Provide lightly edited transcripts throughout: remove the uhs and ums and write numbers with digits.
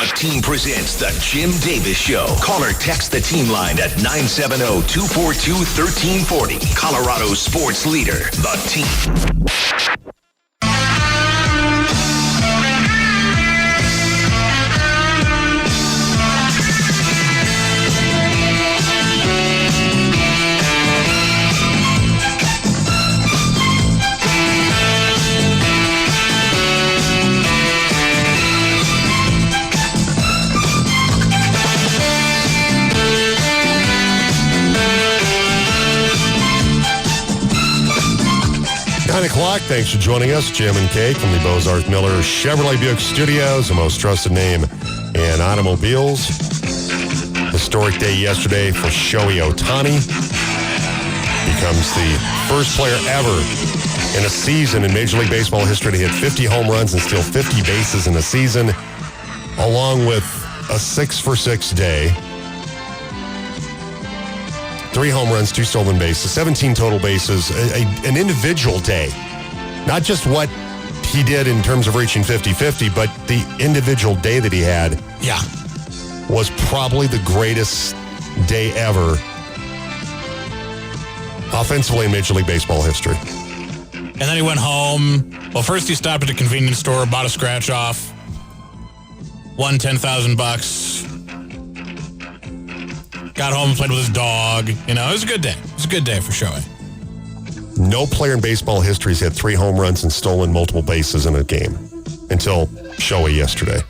The Team presents The Jim Davis Show. Call or text the team line at 970-242-1340. Colorado's sports leader, The Team. O'clock. Thanks for joining us, Jim and Kate from the Bozarth Miller Chevrolet Buick Studios, the most trusted name in automobiles. Historic day yesterday for Shohei Ohtani. Becomes the first player ever in a season in Major League Baseball history to hit 50 home runs and steal 50 bases in a season, along with a 6-for-6 day. 3 home runs, 2 stolen bases, 17 total bases, an individual day. Not just what he did in terms of reaching 50-50, but the individual day that he had was probably the greatest day ever offensively in Major League Baseball history. And then he went home. Well, first he stopped at a convenience store, bought a scratch-off, won $10,000. Got home and played with his dog. You know, it was a good day. It was a good day for Shohei. No player in baseball history has had 3 home runs and stolen multiple bases in a game until Shohei yesterday.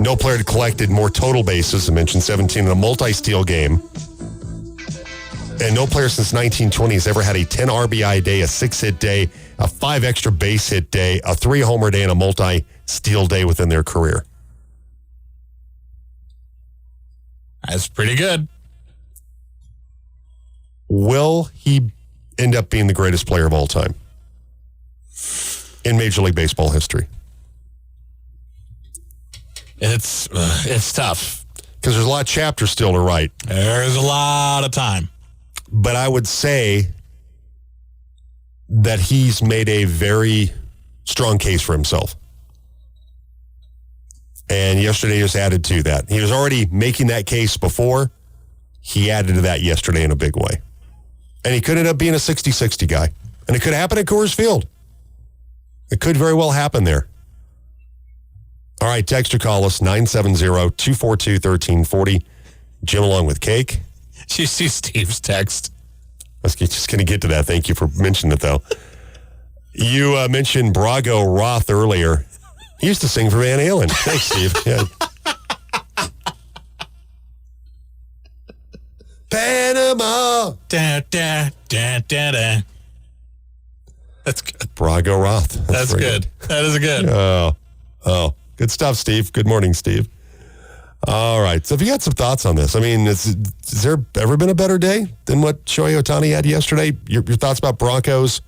No player had collected more total bases, I mentioned 17, in a multi-steal game. And no player since 1920 has ever had a 10 RBI day, a 6-hit day, a 5 extra base hit day, a 3-homer day, and a multi-steal day within their career. That's pretty good. Will he end up being the greatest player of all time in Major League Baseball history? It's tough. Because there's a lot of chapters still to write. There's a lot of time. But I would say that he's made a very strong case for himself. And yesterday was added to that. He was already making that case before. He added to that yesterday in a big way. And he could end up being a 60-60 guy. And it could happen at Coors Field. It could very well happen there. All right, text or call us, 970-242-1340. Jim along with Cake. You see Steve's text. I was just going to get to that. Thank you for mentioning it, though. You mentioned Brago Roth earlier. He used to sing for Van Halen. Thanks, Steve. Yeah. Panama. Da, da, da, da, da. That's good. Brago Roth. That's good. That is good. Oh, good stuff, Steve. Good morning, Steve. All right. So if you got some thoughts on this, I mean, has there ever been a better day than what Shohei Ohtani had yesterday? Your thoughts about Broncos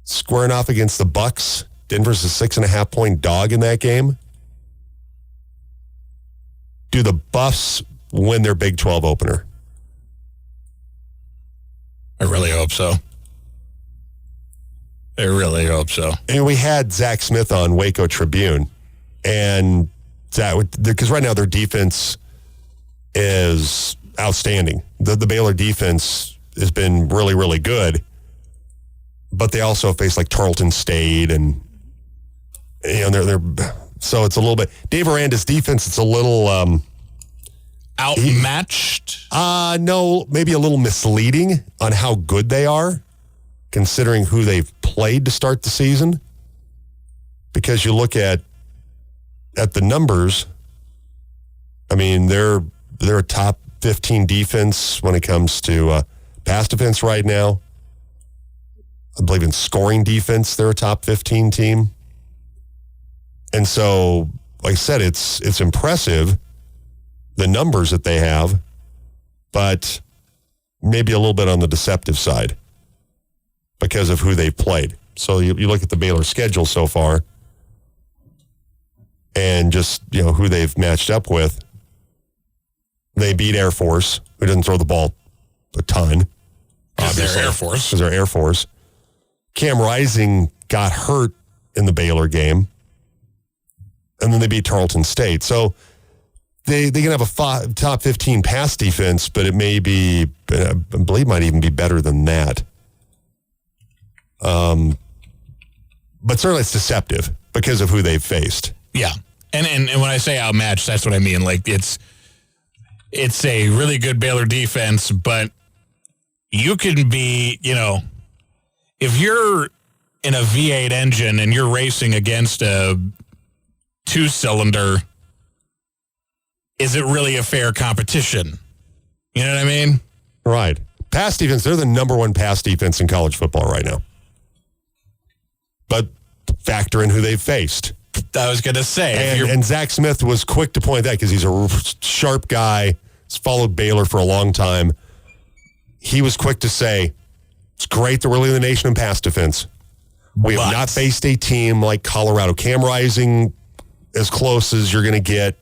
squaring off against the Bucks? Denver's a 6.5-point dog in that game. Do the Buffs win their Big 12 opener? I really hope so. I really hope so. And we had Zach Smith on Waco Tribune, and because right now their defense is outstanding. The Baylor defense has been really, really good, but they also face like Tarleton State and they're so it's a little bit Dave Aranda's defense. It's a little outmatched. No, maybe a little misleading on how good they are, considering who they've played to start the season. Because you look at the numbers, I mean they're a top 15 defense when it comes to pass defense right now. I believe in scoring defense, they're a top 15 team. And so, like I said, it's impressive, the numbers that they have, but maybe a little bit on the deceptive side because of who they've played. So you look at the Baylor schedule so far and just, who they've matched up with. They beat Air Force, who doesn't throw the ball a ton. Because they're Air Force. Because they're Air Force. Cam Rising got hurt in the Baylor game. and then they beat Tarleton State. So they can have a top 15 pass defense, but it may be, I believe, might even be better than that. But certainly it's deceptive because of who they've faced. Yeah. And when I say outmatched, that's what I mean. Like, it's a really good Baylor defense, but you can be, if you're in a V8 engine and you're racing against a 2-cylinder, is it really a fair competition? You know what I mean? Right. Pass defense, they're the number one pass defense in college football right now. But factor in who they've faced. I was going to say. And Zach Smith was quick to point that because he's a sharp guy. He's followed Baylor for a long time. He was quick to say, it's great that we're leading the nation in pass defense. We have not faced a team like Colorado. Cam Rising, as close as you're going to get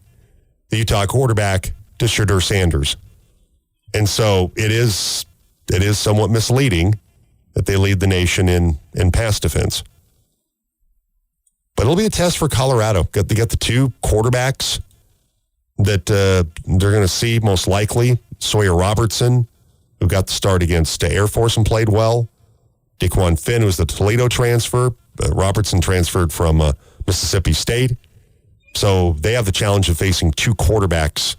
the Utah quarterback to Shedeur Sanders. And so it is somewhat misleading that they lead the nation in pass defense. But it'll be a test for Colorado. They got the two quarterbacks that they're going to see most likely. Sawyer Robertson, who got the start against Air Force and played well. Dequan Finn, who was the Toledo transfer. Robertson transferred from Mississippi State. So they have the challenge of facing two quarterbacks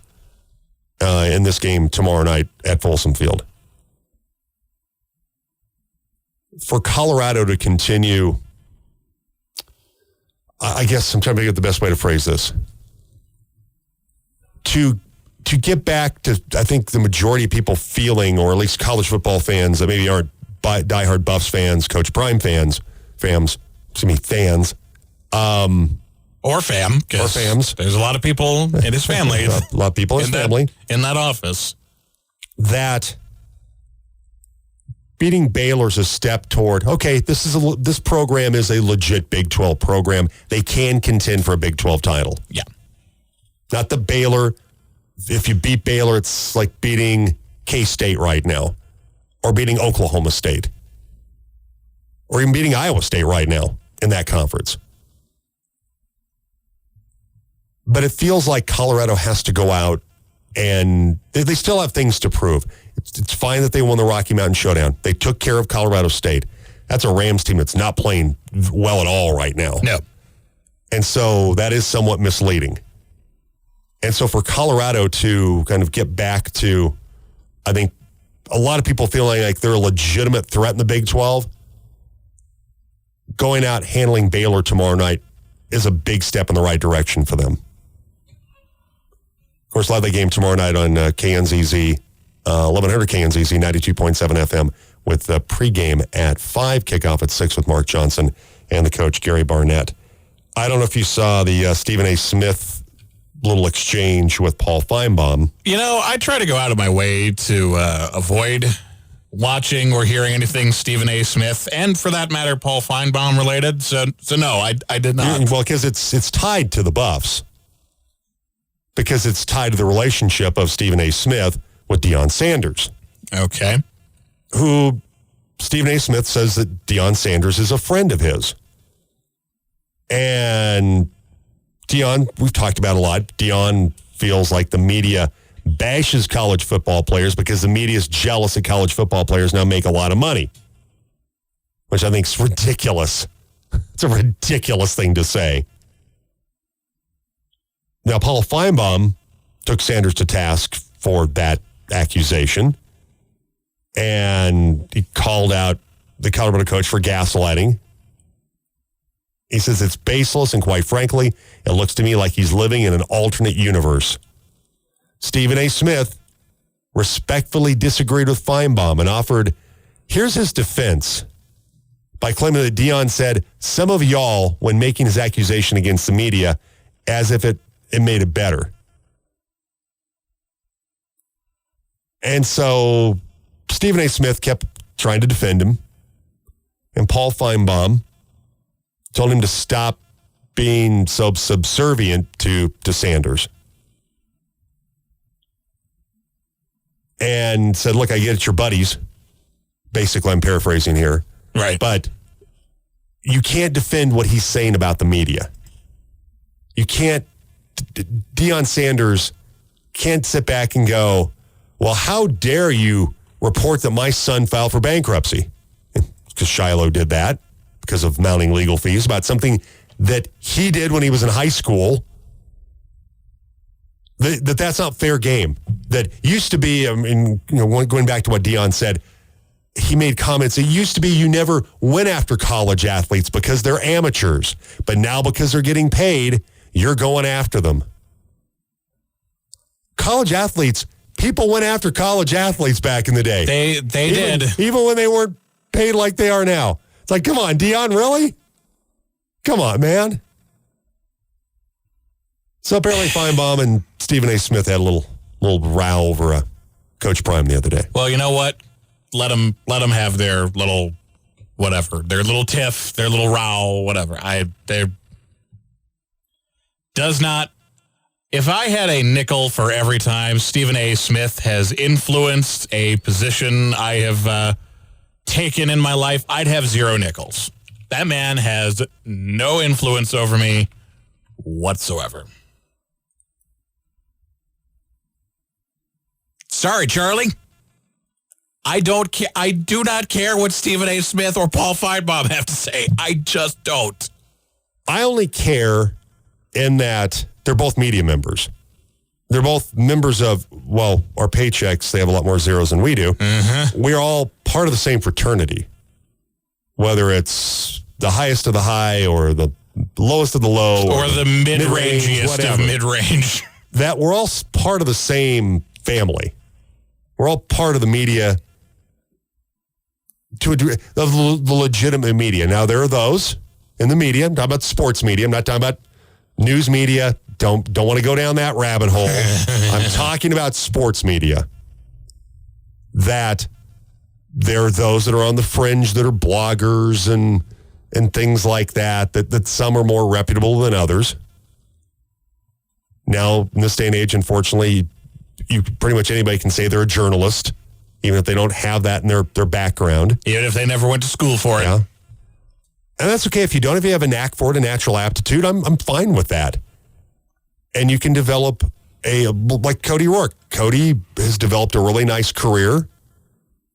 in this game tomorrow night at Folsom Field. For Colorado to continue, I guess I'm trying to get the best way to phrase this. To get back to, I think, the majority of people feeling, or at least college football fans that maybe aren't diehard Buffs fans, Coach Prime fans. Or fams. There's a lot of people in his family. A lot of people in his family. In that office. That beating Baylor's a step toward, okay, this program is a legit Big 12 program. They can contend for a Big 12 title. Yeah. Not the Baylor. If you beat Baylor, it's like beating K-State right now, or beating Oklahoma State, or even beating Iowa State right now in that conference. But it feels like Colorado has to go out, and they still have things to prove. It's fine that they won the Rocky Mountain Showdown. They took care of Colorado State. That's a Rams team that's not playing well at all right now. No. And so that is somewhat misleading. And so for Colorado to kind of get back to, I think, a lot of people feeling like they're a legitimate threat in the Big 12, going out handling Baylor tomorrow night is a big step in the right direction for them. Of course, live that game tomorrow night on KNZZ, 1100 KNZZ, 92.7 FM, with the pregame at 5, kickoff at 6 with Mark Johnson and the coach, Gary Barnett. I don't know if you saw the Stephen A. Smith little exchange with Paul Feinbaum. I try to go out of my way to avoid watching or hearing anything Stephen A. Smith, and for that matter, Paul Feinbaum related. So no, I did not. Well, because it's tied to the Buffs. Because it's tied to the relationship of Stephen A. Smith with Deion Sanders. Okay. Who Stephen A. Smith says that Deion Sanders is a friend of his. And Deion, we've talked about a lot. Deion feels like the media bashes college football players because the media is jealous that college football players now make a lot of money, which I think is ridiculous. It's a ridiculous thing to say. Now, Paul Feinbaum took Sanders to task for that accusation, and he called out the Colorado coach for gaslighting. He says it's baseless, and quite frankly, it looks to me like he's living in an alternate universe. Stephen A. Smith respectfully disagreed with Feinbaum and offered, here's his defense, by claiming that Deion said, some of y'all, when making his accusation against the media, as if it made it better. And so Stephen A. Smith kept trying to defend him, and Paul Feinbaum told him to stop being so subservient to Sanders. And said, look, I get it's your buddies. Basically, I'm paraphrasing here. Right. But you can't defend what he's saying about the media. You can't, Deion Sanders can't sit back and go, well, how dare you report that my son filed for bankruptcy? Because Shiloh did that because of mounting legal fees about something that he did when he was in high school. That's not fair game. That used to be, going back to what Deion said, he made comments. It used to be you never went after college athletes because they're amateurs. But now because they're getting paid, you're going after them. College athletes, people went after college athletes back in the day. They did. Even when they weren't paid like they are now. It's like, come on, Deion, really? Come on, man. So apparently Feinbaum and Stephen A. Smith had a little row over Coach Prime the other day. Well, you know what? Let them have their little whatever, their little tiff, their little row, whatever. If I had a nickel for every time Stephen A. Smith has influenced a position I have taken in my life, I'd have 0 nickels. That man has no influence over me whatsoever. Sorry, Charlie. I don't care. I do not care what Stephen A. Smith or Paul Feinbaum have to say. I just don't. I only care in that they're both media members. They're both members of, well, our paychecks, they have a lot more zeros than we do. Mm-hmm. We're all part of the same fraternity. Whether it's the highest of the high or the lowest of the low. Or the mid-rangiest of mid-range. That we're all part of the same family. We're all part of the media, to a degree, the legitimate media. Now, there are those in the media. I'm talking about sports media. I'm not talking about news media. Don't want to go down that rabbit hole. I'm talking about sports media. That there are those that are on the fringe that are bloggers and things like that some are more reputable than others. Now, in this day and age, unfortunately, you pretty much anybody can say they're a journalist, even if they don't have that in their background. Even if they never went to school for it. Yeah. And that's okay if you don't. If you have a knack for it, a natural aptitude, I'm fine with that. And you can develop like Cody Rourke. Cody has developed a really nice career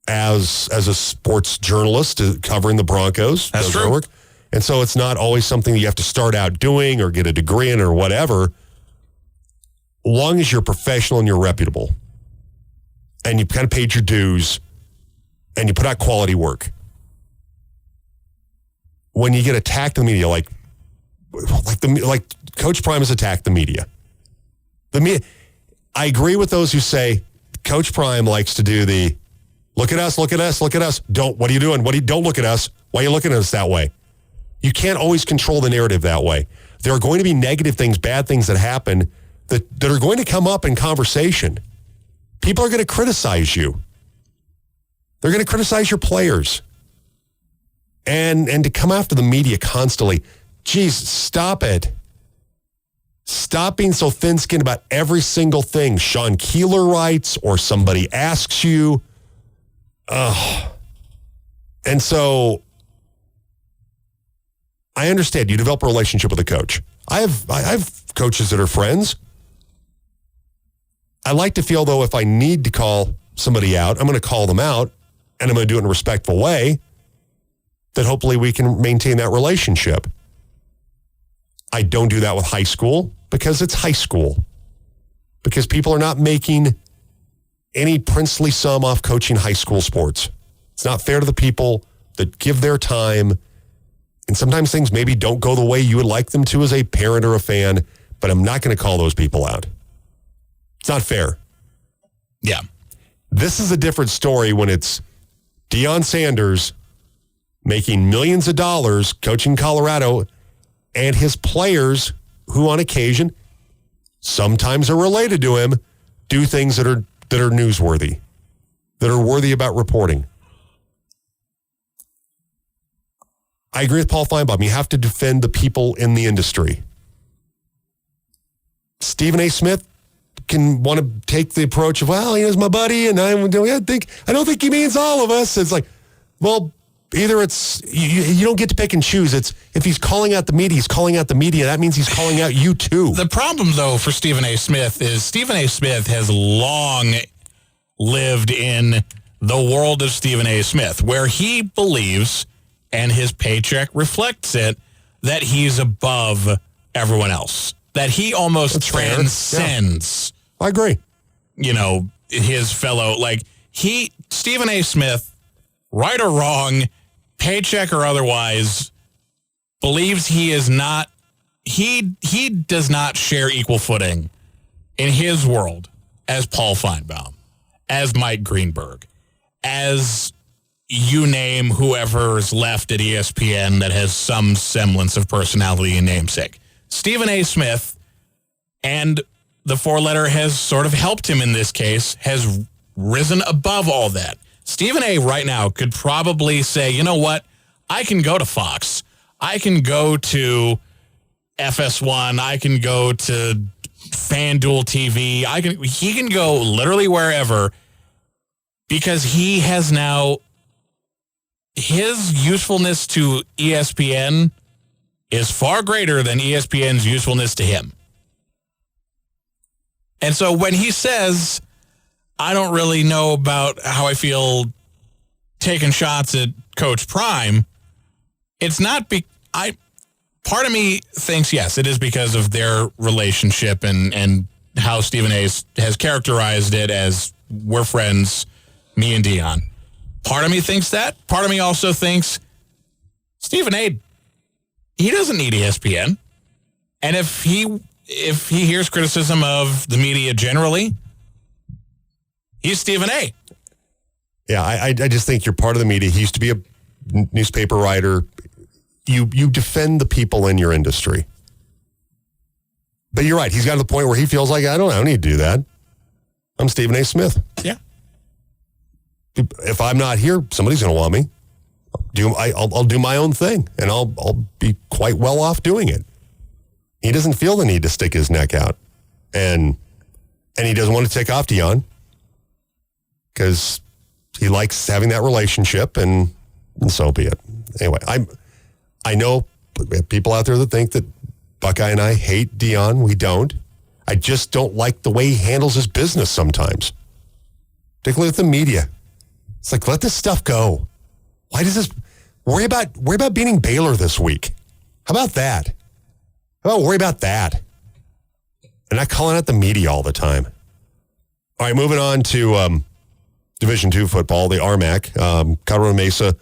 as a sports journalist covering the Broncos. That's true. Work. And so it's not always something you have to start out doing or get a degree in or whatever. Long as you're professional and you're reputable and you kind of paid your dues and you put out quality work. When you get attacked in the media, like Coach Prime has attacked the media. I agree with those who say Coach Prime likes to do the look at us, look at us, look at us. What are you doing? Don't look at us. Why are you looking at us that way? You can't always control the narrative that way. There are going to be negative things, bad things that happen that are going to come up in conversation. People are going to criticize you. They're going to criticize your players. And to come after the media constantly, geez, stop it. Stop being so thin-skinned about every single thing Sean Keeler writes or somebody asks you. Ugh. And so I understand you develop a relationship with a coach. I have coaches that are friends. I like to feel, though, if I need to call somebody out, I'm going to call them out, and I'm going to do it in a respectful way, that hopefully we can maintain that relationship. I don't do that with high school because it's high school. Because people are not making any princely sum off coaching high school sports. It's not fair to the people that give their time, and sometimes things maybe don't go the way you would like them to as a parent or a fan, but I'm not going to call those people out. It's not fair. Yeah. This is a different story when it's Deion Sanders making millions of dollars coaching Colorado and his players who on occasion, sometimes are related to him, do things that are newsworthy, that are worthy about reporting. I agree with Paul Feinbaum. You have to defend the people in the industry. Stephen A. Smith can want to take the approach of, well, he's my buddy, and I don't think he means all of us. It's like, well, either it's you don't get to pick and choose. It's if he's calling out the media, he's calling out the media. That means he's calling out you too. The problem, though, for Stephen A. Smith is Stephen A. Smith has long lived in the world of Stephen A. Smith, where he believes, and his paycheck reflects it, that he's above everyone else. That he almost That's transcends. Yeah. I agree. His fellow, Stephen A. Smith, right or wrong, paycheck or otherwise, believes he is not, he does not share equal footing in his world as Paul Feinbaum, as Mike Greenberg, as you name whoever's left at ESPN that has some semblance of personality and namesake. Stephen A. Smith, and the four-letter has sort of helped him in this case, has risen above all that. Stephen A. right now could probably say, you know what, I can go to Fox. I can go to FS1. I can go to FanDuel TV. He can go literally wherever, because he has now, his usefulness to ESPN is far greater than ESPN's usefulness to him. And so when he says, I don't really know about how I feel taking shots at Coach Prime, it's not part of me thinks, yes, it is because of their relationship and how Stephen A. has characterized it as we're friends, me and Dion. Part of me thinks that. Part of me also thinks Stephen A., he doesn't need ESPN. And if he hears criticism of the media generally, he's Stephen A. Yeah, I just think you're part of the media. He used to be a newspaper writer. You defend the people in your industry. But you're right. He's got to the point where he feels like, I don't need to do that. I'm Stephen A. Smith. Yeah. If I'm not here, somebody's going to want me. I'll do my own thing, and I'll be quite well off doing it. He doesn't feel the need to stick his neck out, and he doesn't want to take off Dion because he likes having that relationship, and so be it. Anyway, I know we have people out there that think that Buckeye and I hate Dion. We don't. I just don't like the way he handles his business sometimes, particularly with the media. It's like, let this stuff go. Why does this worry about beating Baylor this week? How about that? How about worry about that? And not calling out the media all the time. All right, moving on to Division II football, the RMAC. Colorado Mesa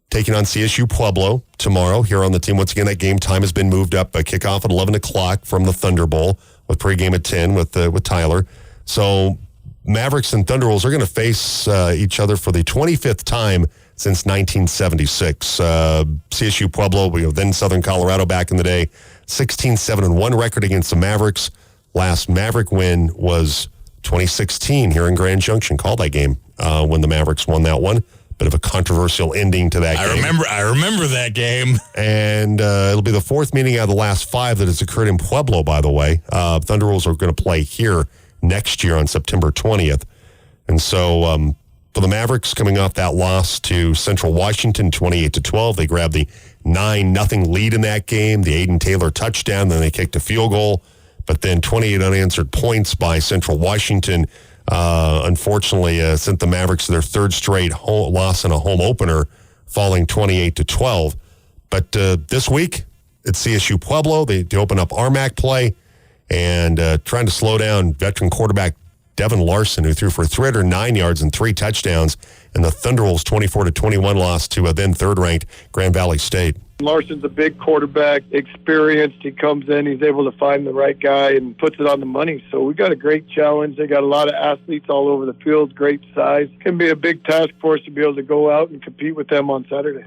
taking on CSU Pueblo tomorrow here on the team. Once again, that game time has been moved up. Kickoff at 11 o'clock from the Thunder Bowl with pregame at 10 with Tyler. So Mavericks and Thunderwolves are going to face each other for the 25th time since 1976. CSU Pueblo, then Southern Colorado back in the day, 16-7-1 record against the Mavericks. Last Maverick win was 2016 here in Grand Junction. Called that game when the Mavericks won that one. Bit of a controversial ending to that game. I remember that game. And it'll be the fourth meeting out of the last five that has occurred in Pueblo, by the way. Thunderwolves are going to play here next year on September 20th. And so for the Mavericks, coming off that loss to Central Washington 28-12, they grabbed the 9-0 lead in that game, the Aiden Taylor touchdown, then they kicked a field goal. But then 28 unanswered points by Central Washington unfortunately sent the Mavericks to their third straight loss in a home opener, falling 28-12. But this week, it's CSU Pueblo. They open up RMAC play and trying to slow down veteran quarterback Devin Larson, who threw for 309 yards and 3 touchdowns, and the Thunderwolves 24-21 loss to then third-ranked Grand Valley State. Larson's a big quarterback, experienced. He comes in, he's able to find the right guy and puts it on the money. So we got a great challenge. They got a lot of athletes all over the field, great size. Can be a big task for us to be able to go out and compete with them on Saturday.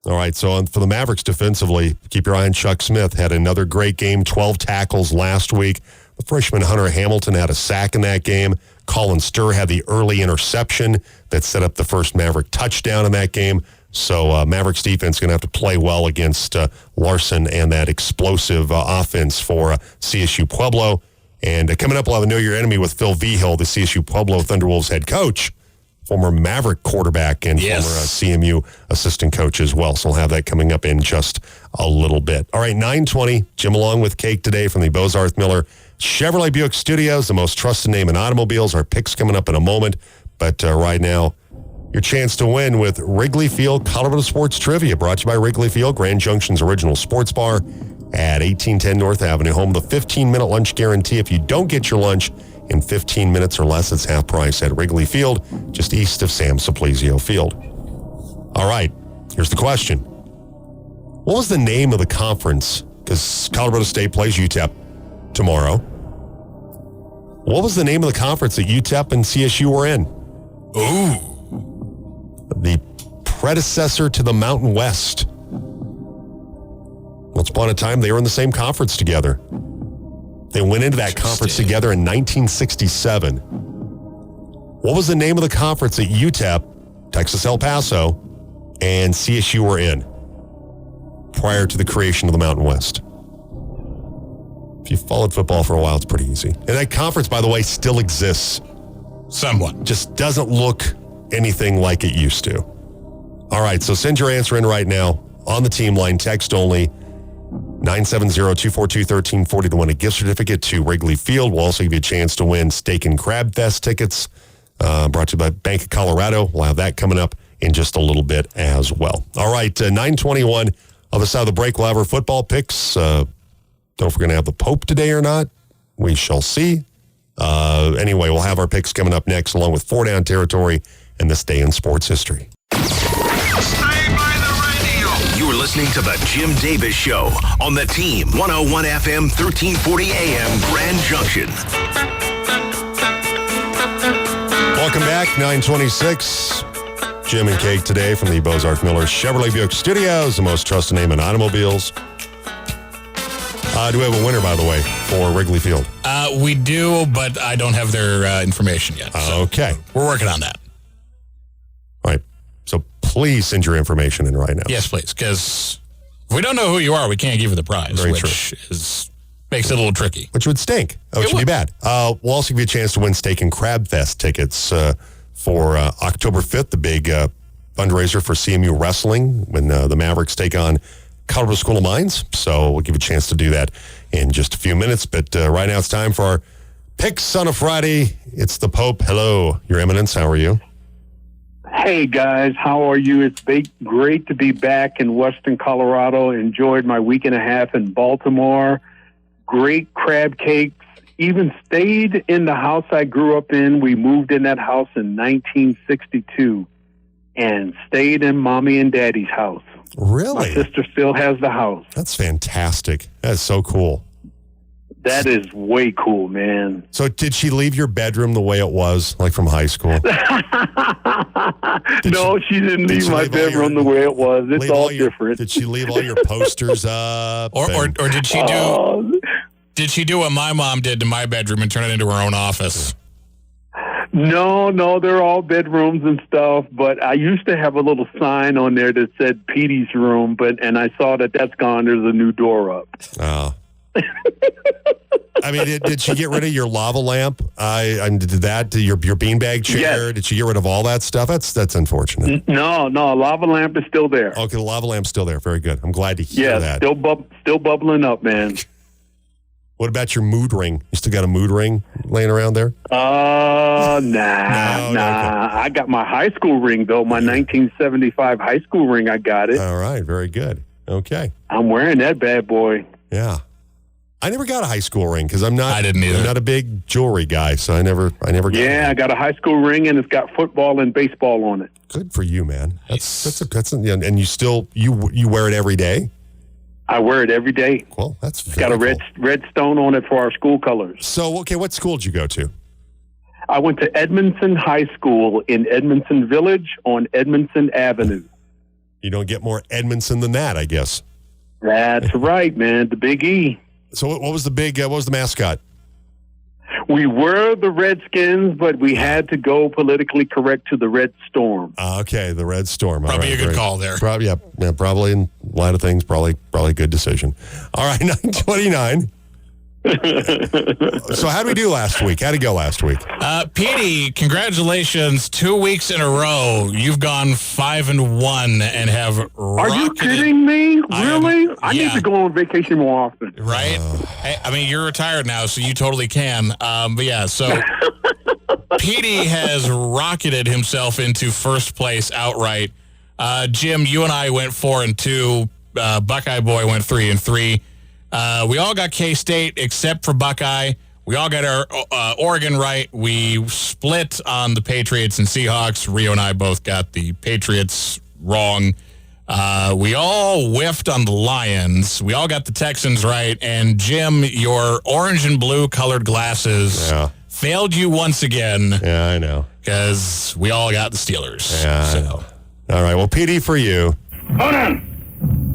All right, so for the Mavericks defensively, keep your eye on Chuck Smith. Had another great game, 12 tackles last week. The freshman Hunter Hamilton had a sack in that game. Colin Sturr had the early interception that set up the first Maverick touchdown in that game. So Mavericks defense going to have to play well against Larson and that explosive offense for CSU Pueblo. And coming up, we'll have a Know Your Enemy with Phil Vigil, the CSU Pueblo Thunderwolves head coach. former Maverick quarterback and Yes. former CMU assistant coach as well. So we'll have that coming up in just a little bit. All right, 9:20. Jim along with Cake today from the Bozarth Miller Chevrolet Buick Studios, the most trusted name in automobiles. Our picks coming up in a moment. But right now, your chance to win with Wrigley Field Colorado Sports Trivia, brought to you by Wrigley Field, Grand Junction's original sports bar at 1810 North Avenue, home of the 15-minute lunch guarantee. If you don't get your lunch in 15 minutes or less, it's half price at Wrigley Field, just east of Sam Simplesio Field. All right, here's the question. What was the name of the conference? Because Colorado State plays UTEP tomorrow. What was the name of the conference that UTEP and CSU were in? Ooh. The predecessor to the Mountain West. Once upon a time, they were in the same conference together. They went into that conference together in 1967. What was the name of the conference that UTEP, Texas El Paso, and CSU were in prior to the creation of the Mountain West? If you followed football for a while, it's pretty easy. And that conference, by the way, still exists. Somewhat. Just doesn't look anything like it used to. All right, so send your answer in right now on the team line, text only, 970-242-1340 to win a gift certificate to Wrigley Field. We'll also give you a chance to win Steak and Crab Fest tickets, brought to you by Bank of Colorado. We'll have that coming up in just a little bit as well. All right, 9:21. Other side of the break, we'll have our football picks. Don't know if we're going to have the Pope today or not. We shall see. Anyway, we'll have our picks coming up next, along with 4 Down Territory and This Day in Sports History. Stay by the radio. You're listening to the Jim Davis Show on the Team 101 FM, 1340 AM, Grand Junction. Welcome back, 9:26. Jim and Cake today from the Bozarth Miller Chevrolet Buick Studios, the most trusted name in automobiles. Do we have a winner, by the way, for Wrigley Field? We do, but I don't have their information yet. So Okay. we're working on that. All right. So please send your information in right now. Yes, please, because if we don't know who you are, we can't give you the prize, Very which true. makes it a little tricky. Which would stink. Which would be bad. We'll also give you a chance to win Steak and Crab Fest tickets for October 5th, the big fundraiser for CMU Wrestling when the Mavericks take on Colorado School of Mines. So we'll give you a chance to do that in just a few minutes. But right now it's time for our picks on a Friday. It's the Pope. Hello, Your Eminence. How are you? Hey, guys. How are you? It's great to be back in Western Colorado. Enjoyed my week and a half in Baltimore. Great crab cakes. Even stayed in the house I grew up in. We moved in that house in 1962 and stayed in Mommy and Daddy's house. Really? My sister still has the house. That's fantastic. That's so cool. That is way cool, man. So did she leave your bedroom the way it was, like from high school? No, she didn't leave my bedroom the way it was. It's all different. Did she leave all your posters up? Or did she do? Did she do what my mom did to my bedroom and turn it into her own office? No, they're all bedrooms and stuff, but I used to have a little sign on there that said Petey's room, and I saw that that's gone. There's a new door up. Oh. I mean, did she get rid of your lava lamp? Did that, your beanbag chair? Yes. Did she get rid of all that stuff? That's unfortunate. No, lava lamp is still there. Okay, the lava lamp's still there. Very good. I'm glad to hear Yeah, that. still bubbling up, man. What about your mood ring? You still got a mood ring laying around there? Nah. No, okay. I got my high school ring, though. My 1975 high school ring, I got it. All right, very good. Okay. I'm wearing that bad boy. Yeah. I never got a high school ring because I'm not. I didn't either. I'm not a big jewelry guy, so I never got. Yeah, I got a high school ring, and it's got football and baseball on it. Good for you, man. That's and you still you wear it every day. I wear it every day. Well, that's It's got a red stone on it for our school colors. So, okay, what school did you go to? I went to Edmondson High School in Edmondson Village on Edmondson Avenue. You don't get more Edmondson than that, I guess. That's right, man. The Big E. So, what was the mascot? We were the Redskins, but we had to go politically correct to the Red Storm. Okay, the Red Storm. Probably a good call there. Probably, probably in a lot of things, probably a good decision. All right, 9:29. So how did we do last week? How'd it go last week? Petey, congratulations. 2 weeks in a row, you've gone 5-1 and have Are you rocketed- kidding me? Really? I yeah. need to go on vacation more often. Right? Hey, I mean, you're retired now, so you totally can. But yeah, so Petey has rocketed himself into first place outright. Jim, you and I went 4-2. Buckeye Boy went 3-3. We all got K-State except for Buckeye. We all got our Oregon right. We split on the Patriots and Seahawks. Rio and I both got the Patriots wrong. We all whiffed on the Lions. We all got the Texans right. And Jim, your orange and blue colored glasses failed you once again. Yeah, I know. Because we all got the Steelers. Yeah, I know. All right, well, PD, for you. Conan,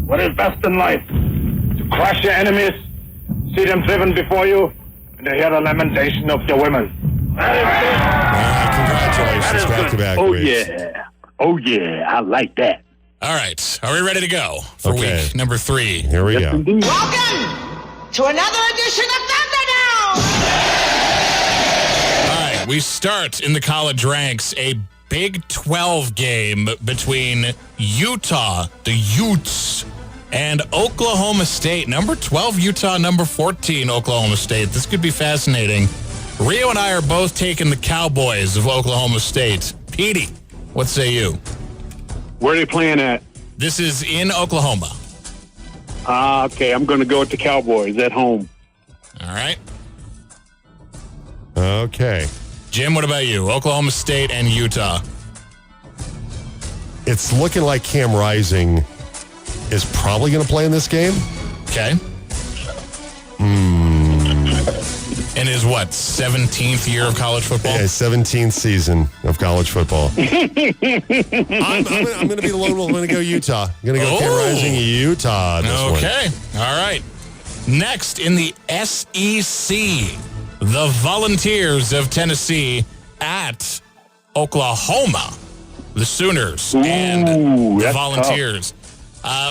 what is best in life? To crush your enemies, see them driven before you, and to hear the lamentation of your women. Congratulations, back-to-back Oh, weeks. yeah. Oh, yeah. I like that. All right. Are we ready to go for Okay. week number 3? Here we go. Indeed. Welcome to another edition of Thunderdome! All right. We start in the college ranks. A Big 12 game between Utah, the Utes, and Oklahoma State. Number 12, Utah. Number 14, Oklahoma State. This could be fascinating. Rio and I are both taking the Cowboys of Oklahoma State. Petey, what say you? Where are they playing at? This is in Oklahoma. Okay. I'm going to go with the Cowboys at home. All right. Okay. Jim, what about you? Oklahoma State and Utah. It's looking like Cam Rising is probably going to play in this game. Okay. In his, 17th year of college football? Yeah, 17th season of college football. I'm going to be the lone wolf. I'm going to go Utah. I'm going to go Cam Rising, Utah. This one. Okay. All right. Next, in the SEC, the Volunteers of Tennessee at Oklahoma. The Sooners and the that's Volunteers.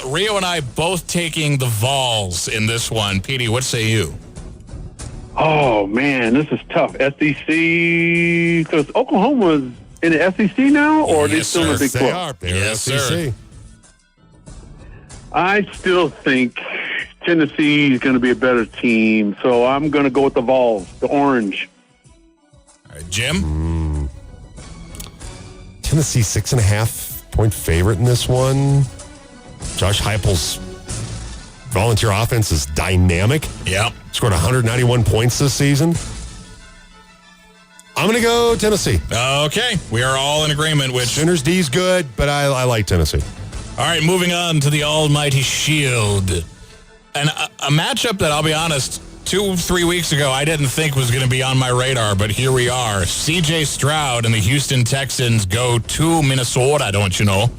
Rio and I both taking the Vols in this one. Petey, what say you? Oh, man. This is tough. SEC. Because Oklahoma's in the SEC now, or are they Yes, still in the sir. Big They 12? are. They're Yes, SEC. sir. I still think Tennessee is going to be a better team, so I'm going to go with the Vols, the orange. All right, Jim? Tennessee 6.5-point favorite in this one. Josh Heupel's Volunteer offense is dynamic. Yep. Scored 191 points this season. I'm going to go Tennessee. Okay. We are all in agreement, which... Sooners D's good, but I like Tennessee. All right, moving on to the almighty Shield. And a matchup that, I'll be honest, 2-3 weeks ago, I didn't think was going to be on my radar, but here we are. C.J. Stroud and the Houston Texans go to Minnesota, don't you know?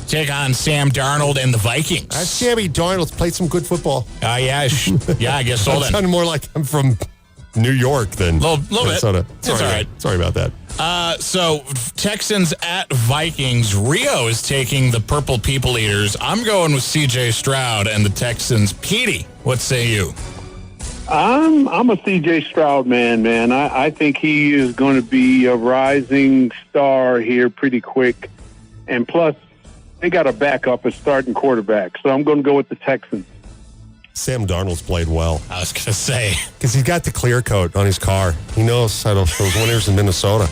Take on Sam Darnold and the Vikings. Sammy Darnold's played some good football. Yeah, yeah, I guess so That then. sounded more like I'm from New York than Little bit. Minnesota. It's all right. Sorry about that. So, Texans at Vikings. Rio is taking the Purple People Eaters. I'm going with C.J. Stroud and the Texans. Petey, what say you? I'm a C.J. Stroud man. I think he is going to be a rising star here pretty quick. And plus, they got a backup as starting quarterback. So I'm going to go with the Texans. Sam Darnold's played well I was going to say. because he's got the clear coat on his car. He knows how those winners in Minnesota.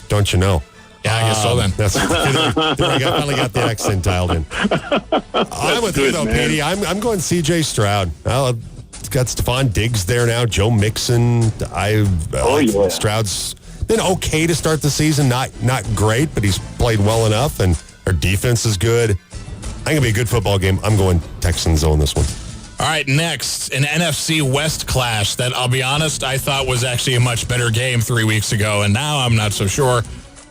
Don't you know? Yeah, I guess so then. That's I finally got the accent dialed in. I'm with you good, though, man. Petey. I'm going C.J. Stroud. It's got Stephon Diggs there now. Joe Mixon. yeah. Stroud's been okay to start the season. Not great, but he's played well enough, and our defense is good. I think it'll be a good football game. I'm going Texans on this one. All right, next, an NFC West clash that, I'll be honest, I thought was actually a much better game 3 weeks ago, and now I'm not so sure.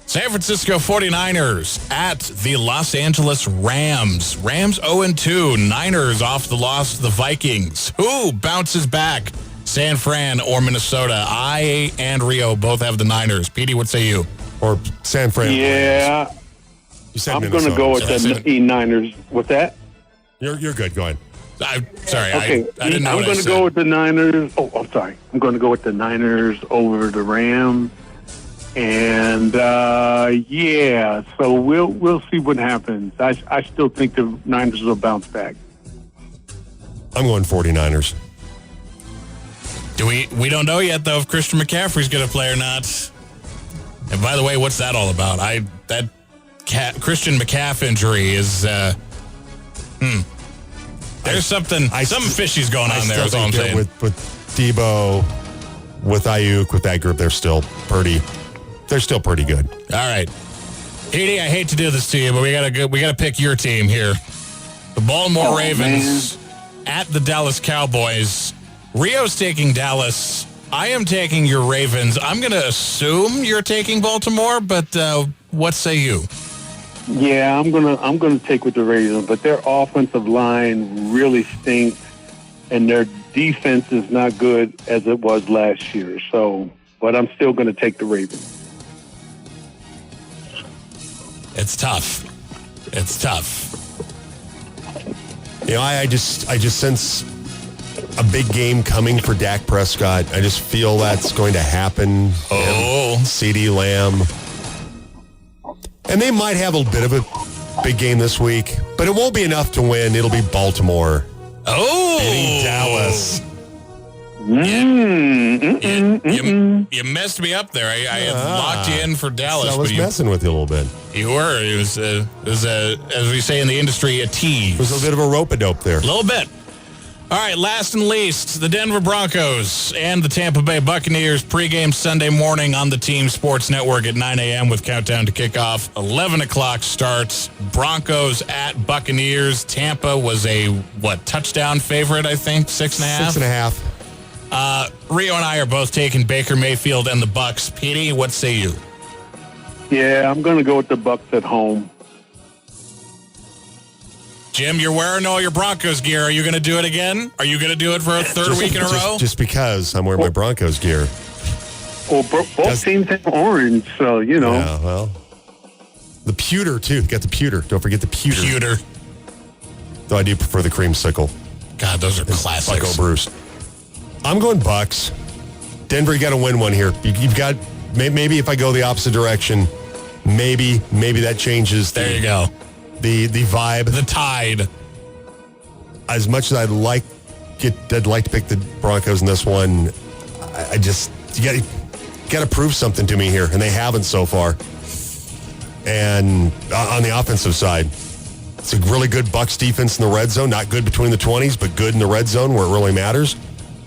San Francisco 49ers at the Los Angeles Rams. Rams 0-2. Niners off the loss to the Vikings. Who bounces back? San Fran or Minnesota? I and Rio both have the Niners. Petey, what say you? Or San Fran. Yeah, You said I'm going to Minnesota. go with So the Niners. What's that? You're good. Go ahead. Sorry, Okay, I didn't know I'm what I going to said. go with the Niners. Oh, I'm sorry. I'm going to go with the Niners over the Rams. And, so we'll see what happens. I still think the Niners will bounce back. I'm going 49ers. We don't know yet, though, if Christian McCaffrey's going to play or not. And by the way, what's that all about? That Christian McCaff injury is, there's something fishy's going on there, is all I'm saying. With Debo, with Ayuk, with that group, they're still pretty good. All right. Edie, I hate to do this to you, but we gotta pick your team here. The Baltimore Ravens at the Dallas Cowboys. Rio's taking Dallas. I am taking your Ravens. I'm going to assume you're taking Baltimore, but what say you? Yeah, I'm gonna take with the Ravens, but their offensive line really stinks, and their defense is not good as it was last year. So, but I'm still going to take the Ravens. It's tough. You know, I just sense a big game coming for Dak Prescott. I just feel that's going to happen. Oh. CeeDee Lamb. And they might have a bit of a big game this week, but it won't be enough to win. It'll be Baltimore beating Dallas. You messed me up there. I had locked you in for Dallas. I was messing with you a little bit. You were. It was as we say in the industry, a tease. It was a bit of a rope-a-dope there. A little bit. All right, last and least, the Denver Broncos and the Tampa Bay Buccaneers pregame Sunday morning on the Team Sports Network at 9 a.m. with countdown to kickoff. 11 o'clock starts. Broncos at Buccaneers. Tampa was a, touchdown favorite, I think? 6.5? 6.5. Rio and I are both taking Baker Mayfield and the Bucks. Petey, what say you? Yeah, I'm going to go with the Bucks at home. Jim, you're wearing all your Broncos gear. Are you going to do it again? Are you going to do it for a third week in a row? Just because I'm wearing my Broncos gear. Well, both teams have orange, so, you know. Yeah, well. The pewter, too. Got the pewter. Don't forget the pewter. Pewter. Though I do prefer the creamsicle. God, those are classics. Bucko Bruce. I'm going Bucks. Denver, you got to win one here. You've got, maybe if I go the opposite direction, maybe that changes. There you go. The vibe. The tide. As much as I'd like to pick the Broncos in this one, I just, you got to prove something to me here, and they haven't so far. And on the offensive side, it's a really good Bucs defense in the red zone. Not good between the 20s, but good in the red zone where it really matters.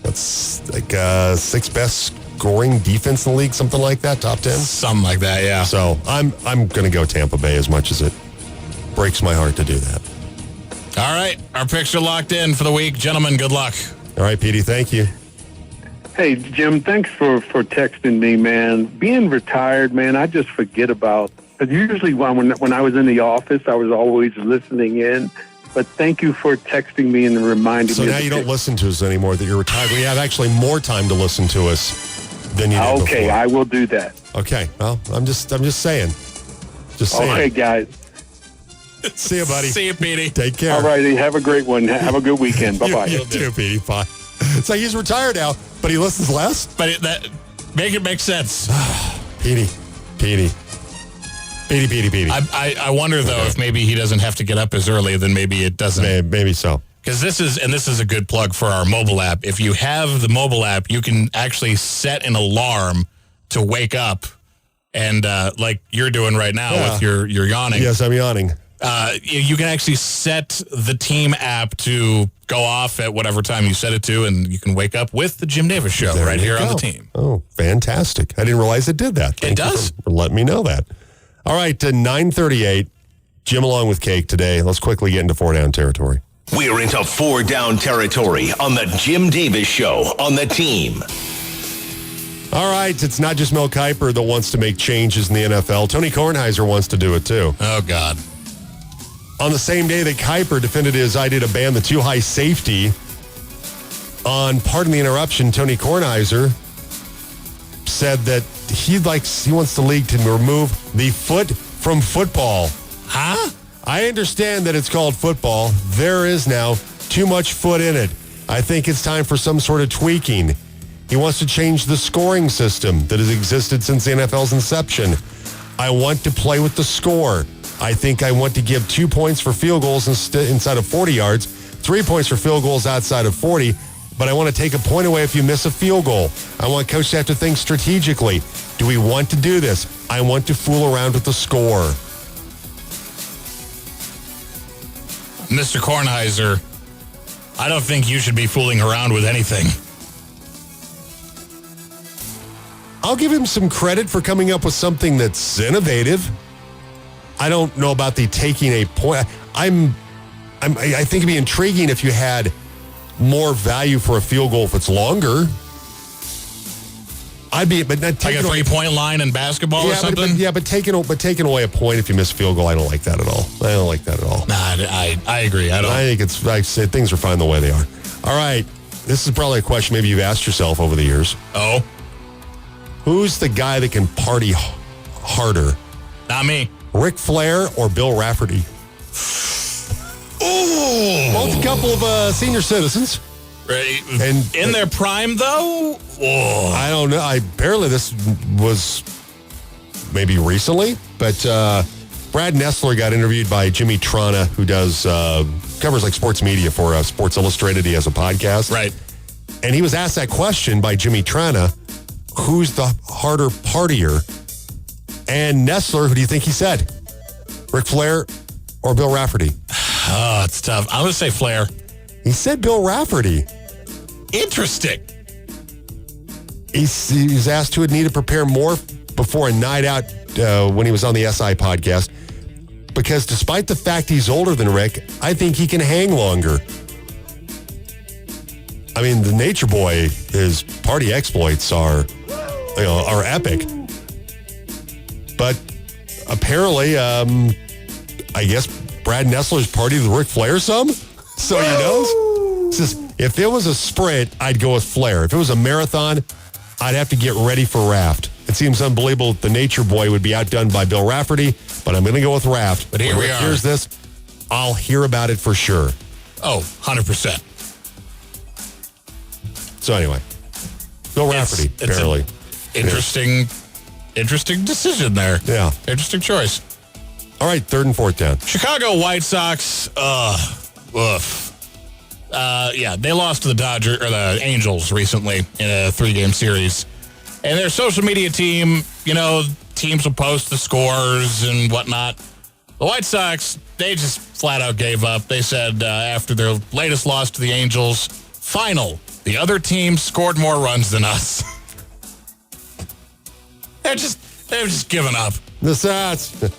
That's like sixth best scoring defense in the league, something like that, top 10. Something like that, yeah. So I'm going to go Tampa Bay as much as it breaks my heart to do that. All right, our picks are locked in for the week. Gentlemen, good luck. All right, Petey, thank you. Hey, Jim, thanks for texting me, man. Being retired, man, I just forget about. Because usually when I was in the office, I was always listening in. But thank you for texting me and reminding me. So now you don't listen to us anymore that you're retired. We have actually more time to listen to us than you did before. Okay, I will do that. Okay, well, I'm just saying. Just saying. Okay, guys. See you, buddy. See you, Petey. Take care. All righty, have a great one. Have a good weekend. Bye-bye. You too, Petey. Bye. It's like he's retired now, but he listens less. But make it make sense. Petey. I wonder, though, if maybe he doesn't have to get up as early, then maybe it doesn't. Maybe so. Because this is a good plug for our mobile app. If you have the mobile app, you can actually set an alarm to wake up, and like you're doing right now with your yawning. Yes, I'm yawning. You can actually set the team app to go off at whatever time you set it to, and you can wake up with the Jim Davis Show right here on the team. Oh, fantastic. I didn't realize it did that. Thank you for letting me know that. All right, 9:38. Jim along with Cake today. Let's quickly get into 4 down territory. We're into 4 down territory on the Jim Davis Show on the team. All right, it's not just Mel Kiper that wants to make changes in the NFL. Tony Kornheiser wants to do it too. Oh, God. On the same day that Kiper defended his idea to ban the too high safety, on Pardon the Interruption, Tony Kornheiser said that he wants the league to remove the foot from football. Huh? I understand that it's called football. There is now too much foot in it. I think it's time for some sort of tweaking. He wants to change the scoring system that has existed since the NFL's inception. I want to play with the score. I think I want to give 2 points for field goals inside of 40 yards, 3 points for field goals outside of 40, but I want to take a point away if you miss a field goal. I want coach to have to think strategically. Do we want to do this? I want to fool around with the score. Mr. Kornheiser, I don't think you should be fooling around with anything. I'll give him some credit for coming up with something that's innovative. I don't know about the taking a point. I think it'd be intriguing if you had more value for a field goal if it's longer. But not like a 3-point line in basketball or something? But taking away a point if you miss a field goal, I don't like that at all. Nah, I agree. I think I say things are fine the way they are. All right. This is probably a question maybe you've asked yourself over the years. Oh? Who's the guy that can party harder? Not me. Ric Flair or Bill Rafferty? Ooh. Both a couple of senior citizens. Right. And in their prime, though? Oh. I don't know. This was maybe recently, but Brad Nessler got interviewed by Jimmy Trana, who does covers like sports media for Sports Illustrated. He has a podcast. Right. And he was asked that question by Jimmy Trana, who's the harder partier? And Nessler, who do you think he said? Ric Flair or Bill Rafferty? Oh, it's tough. I'm going to say Flair. He said Bill Rafferty. Interesting. He's asked who would need to prepare more before a night out when he was on the SI podcast. Because despite the fact he's older than Rick, I think he can hang longer. I mean, the Nature Boy, his party exploits are epic. But apparently, I guess Brad Nessler's partied with Ric Flair some, so he knows. Says, if it was a sprint, I'd go with Flair. If it was a marathon, I'd have to get ready for Raft. It seems unbelievable that the Nature Boy would be outdone by Bill Rafferty, but I'm going to go with Raft. But here we are. Here's this. I'll hear about it for sure. Oh, 100%. So anyway, Bill Rafferty, apparently. Interesting decision there. Yeah. Interesting choice. All right, 3rd and 4th down. Chicago White Sox, they lost to the Angels recently in a 3-game series. And their social media team, teams will post the scores and whatnot. The White Sox, they just flat out gave up. They said after their latest loss to the Angels, the other team scored more runs than us. They've just given up. The Sox. The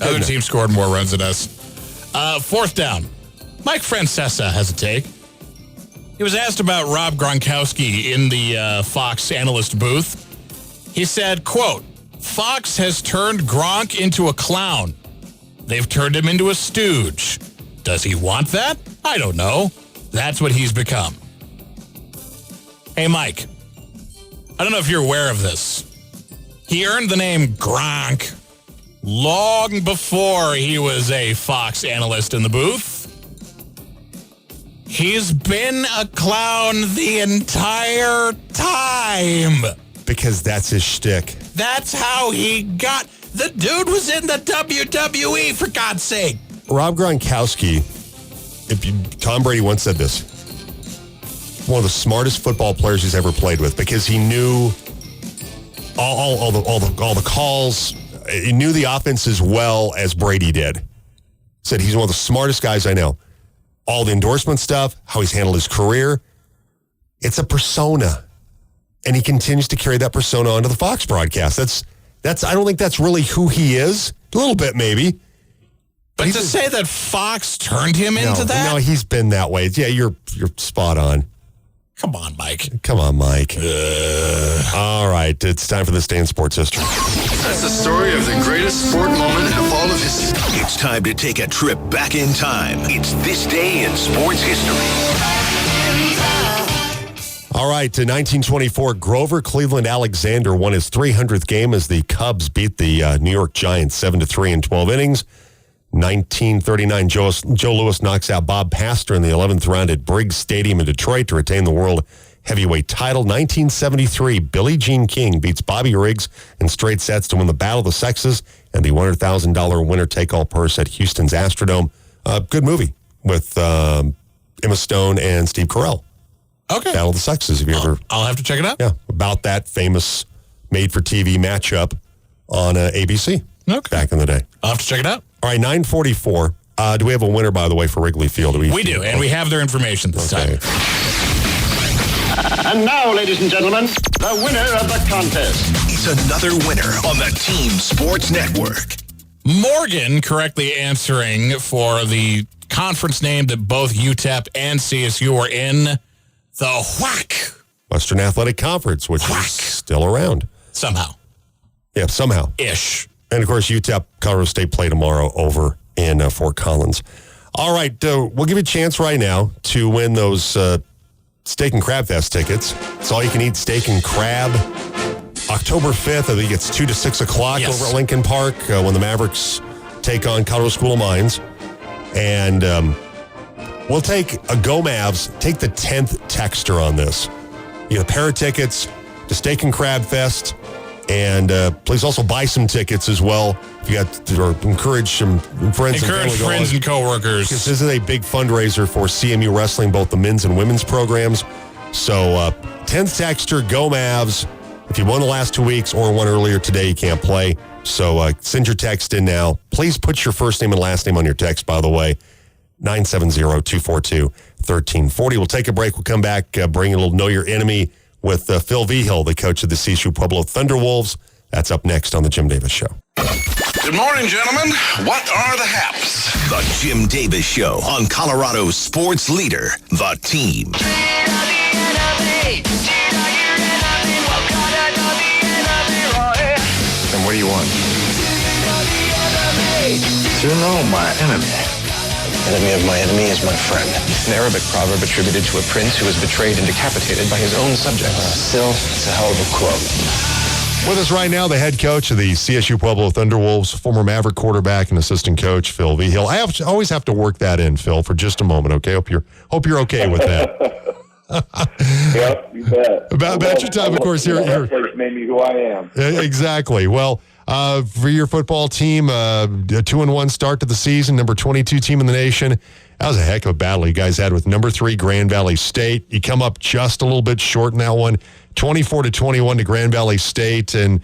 other team scored more runs than us. 4th down. Mike Francesa has a take. He was asked about Rob Gronkowski in the Fox analyst booth. He said, quote, Fox has turned Gronk into a clown. They've turned him into a stooge. Does he want that? I don't know. That's what he's become. Hey, Mike, I don't know if you're aware of this. He earned the name Gronk long before he was a Fox analyst in the booth. He's been a clown the entire time. Because that's his shtick. That's how he got... The dude was in the WWE, for God's sake. Rob Gronkowski, Tom Brady once said this, one of the smartest football players he's ever played with, because he knew all the calls. He knew the offense as well as Brady did. Said he's one of the smartest guys I know. All the endorsement stuff, how he's handled his career. It's a persona. And he continues to carry that persona onto the Fox broadcast. That's I don't think that's really who he is. A little bit, maybe. But to say that Fox turned him into that? No, he's been that way. Yeah, you're spot on. Come on, Mike. All right, it's time for this day in sports history. That's the story of the greatest sport moment of all of history. It's time to take a trip back in time. It's this day in sports history. All right, to 1924, Grover Cleveland Alexander won his 300th game as the Cubs beat the New York Giants 7-3 in 12 innings. 1939, Joe Louis knocks out Bob Pastor in the 11th round at Briggs Stadium in Detroit to retain the world heavyweight title. 1973, Billie Jean King beats Bobby Riggs in straight sets to win the Battle of the Sexes and the $100,000 winner-take-all purse at Houston's Astrodome. Good movie with Emma Stone and Steve Carell. Okay. Battle of the Sexes. Have you ever? I'll have to check it out. Yeah, about that famous made-for-TV matchup on ABC back in the day. I'll have to check it out. All right, 9:44. Do we have a winner, by the way, for Wrigley Field? We do, and we have their information this time. And now, ladies and gentlemen, the winner of the contest. It's another winner on the Team Sports Network. Morgan correctly answering for the conference name that both UTEP and CSU are in, the WAC. Western Athletic Conference, which is still around. Somehow. Yeah, somehow. Ish. And, of course, UTEP, Colorado State play tomorrow over in Fort Collins. All right, we'll give you a chance right now to win those Steak and Crab Fest tickets. It's all you can eat steak and crab. October 5th, I think it's 2 to 6 o'clock over at Lincoln Park when the Mavericks take on Colorado School of Mines. And we'll take a Go Mavs, take the 10th texter on this. You get a pair of tickets to Steak and Crab Fest. And please also buy some tickets as well. If you got, or encourage some friends. Encourage friends and coworkers. Because this is a big fundraiser for CMU Wrestling, both the men's and women's programs. So 10th texter, Go Mavs. If you won the last 2 weeks or won earlier today, you can't play. So send your text in now. Please put your first name and last name on your text, by the way. 970-242-1340. We'll take a break. We'll come back, bring a little Know Your Enemy with Phil Vigil, the coach of the CSU Pueblo Thunderwolves. That's up next on The Jim Davis Show. Good morning, gentlemen. What are the haps? The Jim Davis Show on Colorado's sports leader, The Team. And what do you want? To know my enemy. Enemy of my enemy is my friend. An Arabic proverb attributed to a prince who was betrayed and decapitated by his own subjects. Still, it's a hell of a quote. With us right now, the head coach of the CSU Pueblo Thunderwolves, former Maverick quarterback and assistant coach, Phil Vigil. I always have to work that in, Phil, for just a moment, okay? Hope you're okay with that. Yep, you bet. About your time, of course, here. First made me who I am. Exactly. Well, for your football team, a 2-1 start to the season, number 22 team in the nation. That was a heck of a battle you guys had with number 3 Grand Valley State. You come up just a little bit short in that one, 24-21 to Grand Valley State. And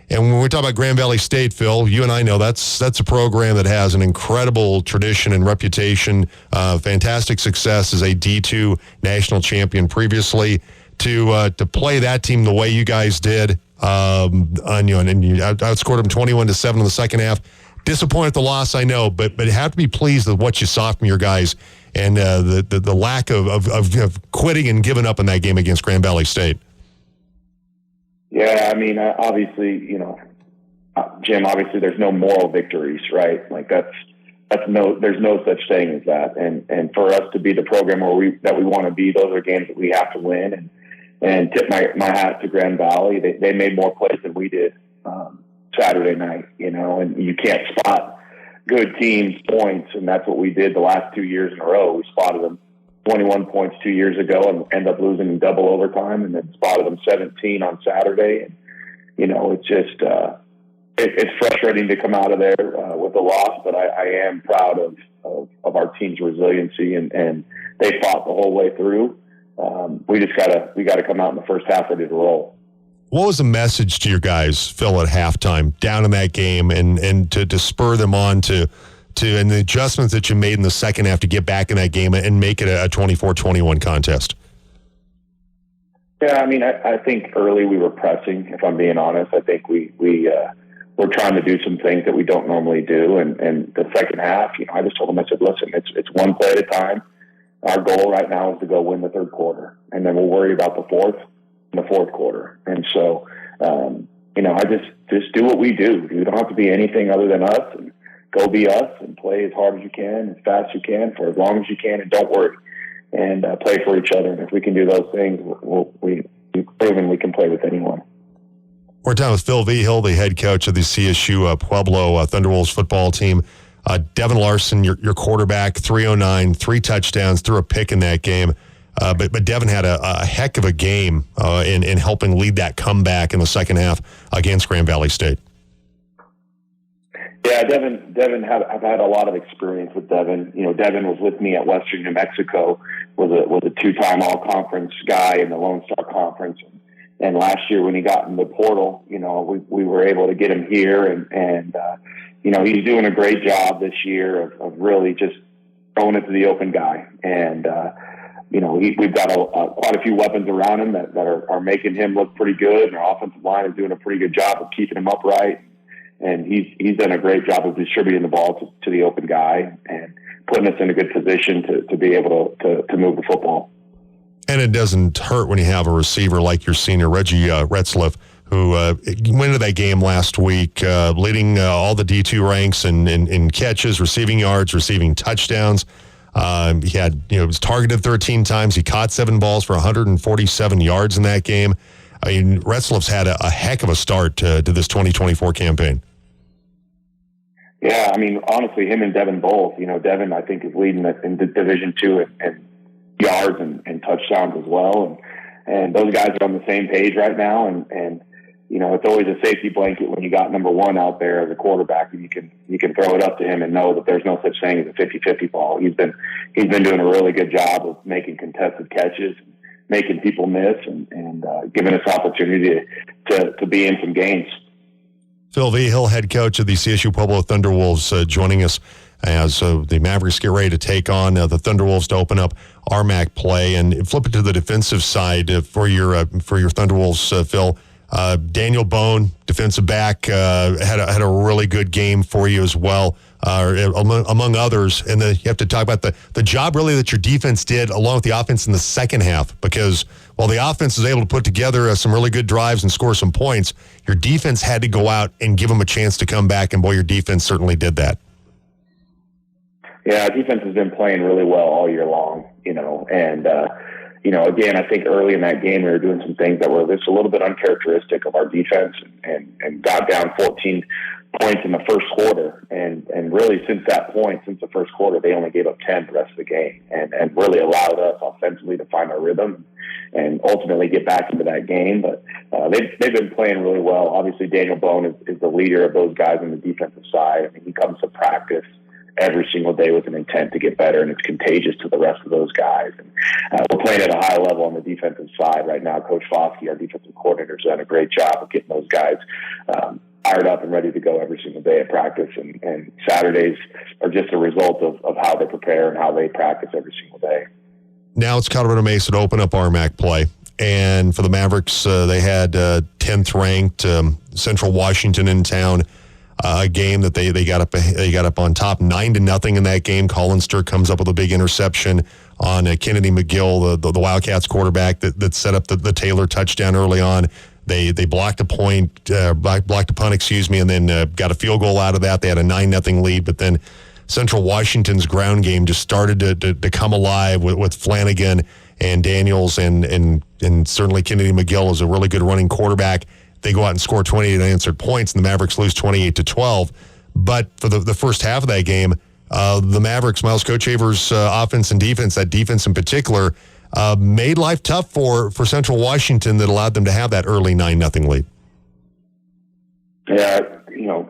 when we talk about Grand Valley State, Phil, you and I know that's a program that has an incredible tradition and reputation, fantastic success as a D2 national champion previously. To play that team the way you guys did, and you outscored them 21-7 in the second half. Disappointed at the loss, I know, but you have to be pleased with what you saw from your guys and the lack of quitting and giving up in that game against Grand Valley State. Yeah, I mean, obviously, Jim, obviously there's no moral victories, right? Like there's no such thing as that. And for us to be the program that we want to be, those are games that we have to win. And tip my hat to Grand Valley. They made more plays than we did Saturday night, and you can't spot good teams' points. And that's what we did the last 2 years in a row. We spotted them 21 points 2 years ago and end up losing in double overtime, and then spotted them 17 on Saturday. And, it's just, it's frustrating to come out of there with a loss, but I am proud of our team's resiliency and they fought the whole way through. We gotta come out in the first half ready to roll. What was the message to your guys, Phil, at halftime, down in that game, and to spur them on to and the adjustments that you made in the second half to get back in that game and make it a 24-21 contest? Yeah, I mean, I think early we were pressing, if I'm being honest. I think we're trying to do some things that we don't normally do. And the second half, I just told them, I said, listen, it's one play at a time. Our goal right now is to go win the third quarter, and then we'll worry about the fourth in the fourth quarter. And so, I just do what we do. You don't have to be anything other than us, and go be us and play as hard as you can, as fast as you can, for as long as you can, and don't worry, and play for each other. And if we can do those things, we've proven we can play with anyone. We're talking with Phil Vigil, the head coach of the CSU Pueblo Thunderwolves football team. Devin Larson, your quarterback, 309, 3 touchdowns, threw a pick in that game. But Devin had a heck of a game in helping lead that comeback in the second half against Grand Valley State. Yeah, Devin I've had a lot of experience with Devin. You know, Devin was with me at Western New Mexico, was a 2-time all-conference guy in the Lone Star Conference. And last year when he got in the portal, you know, we were able to get him here, and you know, he's doing a great job this year of really just throwing it to the open guy. And you know, we've got quite a few weapons around him that are making him look pretty good, and our offensive line is doing a pretty good job of keeping him upright. And he's done a great job of distributing the ball to the open guy and putting us in a good position to be able to move the football. And it doesn't hurt when you have a receiver like your senior, Reggie Retzlaff, who went into that game last week leading all the D2 ranks in catches, receiving yards, receiving touchdowns. He was targeted 13 times. He caught 7 balls for 147 yards in that game. I mean, Retzlaff's had a heck of a start to this 2024 campaign. Yeah, I mean, honestly, him and Devin both. You know, Devin, I think, is leading in Division II and yards and touchdowns as well. And those guys are on the same page right now. And you know, it's always a safety blanket when you got number 1 out there as a quarterback, and you can throw it up to him and know that there's no such thing as a 50-50 ball. He's been doing a really good job of making contested catches, making people miss, and giving us opportunity to be in some games. Phil Vigil, head coach of the CSU Pueblo Thunderwolves, joining us as the Mavericks get ready to take on the Thunderwolves to open up RMAC play. And flip it to the defensive side for your Thunderwolves, Phil. Daniel Bone, defensive back, had a really good game for you as well, among others. And then you have to talk about the job really that your defense did along with the offense in the second half, because while the offense was able to put together some really good drives and score some points, your defense had to go out and give them a chance to come back, and boy, your defense certainly did that. Yeah, our defense has been playing really well all year long, you know, and you know, again, I think early in that game we were doing some things that were just a little bit uncharacteristic of our defense, and got down 14 points in the first quarter. And really since the first quarter, they only gave up 10 the rest of the game, and really allowed us offensively to find our rhythm and ultimately get back into that game. But they've been playing really well. Obviously, Daniel Bone is the leader of those guys on the defensive side. I mean, he comes to practice every single day with an intent to get better, and it's contagious to the rest of those guys. And we're playing at a high level on the defensive side right now. Coach Foskey, our defensive coordinator, has done a great job of getting those guys fired up and ready to go every single day at practice. And Saturdays are just a result of how they prepare and how they practice every single day. Now it's Colorado Mesa to open up RMAC play. And for the Mavericks, they had 10th ranked Central Washington in town. A game that they got up on top 9-0 in that game. Colin Sturck comes up with a big interception on Kennedy McGill, the Wildcats quarterback that set up the Taylor touchdown early on. They blocked a punt, and then got a field goal out of that. They had a 9-0 lead, but then Central Washington's ground game just started to come alive with Flanagan and Daniels, and certainly Kennedy McGill is a really good running quarterback. They go out and score 28 unanswered points, and the Mavericks lose 28-12. But for the first half of that game, the Mavericks, Miles Kochaver's offense and defense, that defense in particular, made life tough for Central Washington that allowed them to have that early 9-0 lead. Yeah, you know,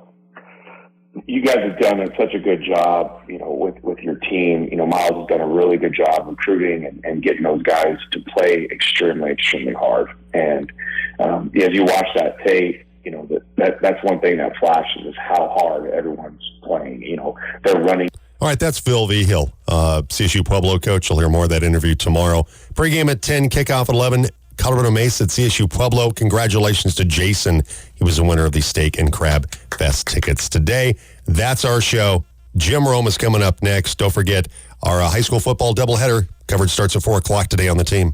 you guys have done such a good job, you know, with your team. You know, Miles has done a really good job recruiting and getting those guys to play extremely, extremely hard. And as you watch that tape, you know, that's one thing that flashes is how hard everyone's playing. You know, they're running. All right, that's Phil Vigil, CSU Pueblo coach. You'll hear more of that interview tomorrow. Pre-game at 10, kickoff at 11. Colorado Mesa at CSU Pueblo. Congratulations to Jason. He was the winner of the Steak and Crab Fest tickets today. That's our show. Jim Rome is coming up next. Don't forget our high school football doubleheader. Coverage starts at 4 o'clock today on the team.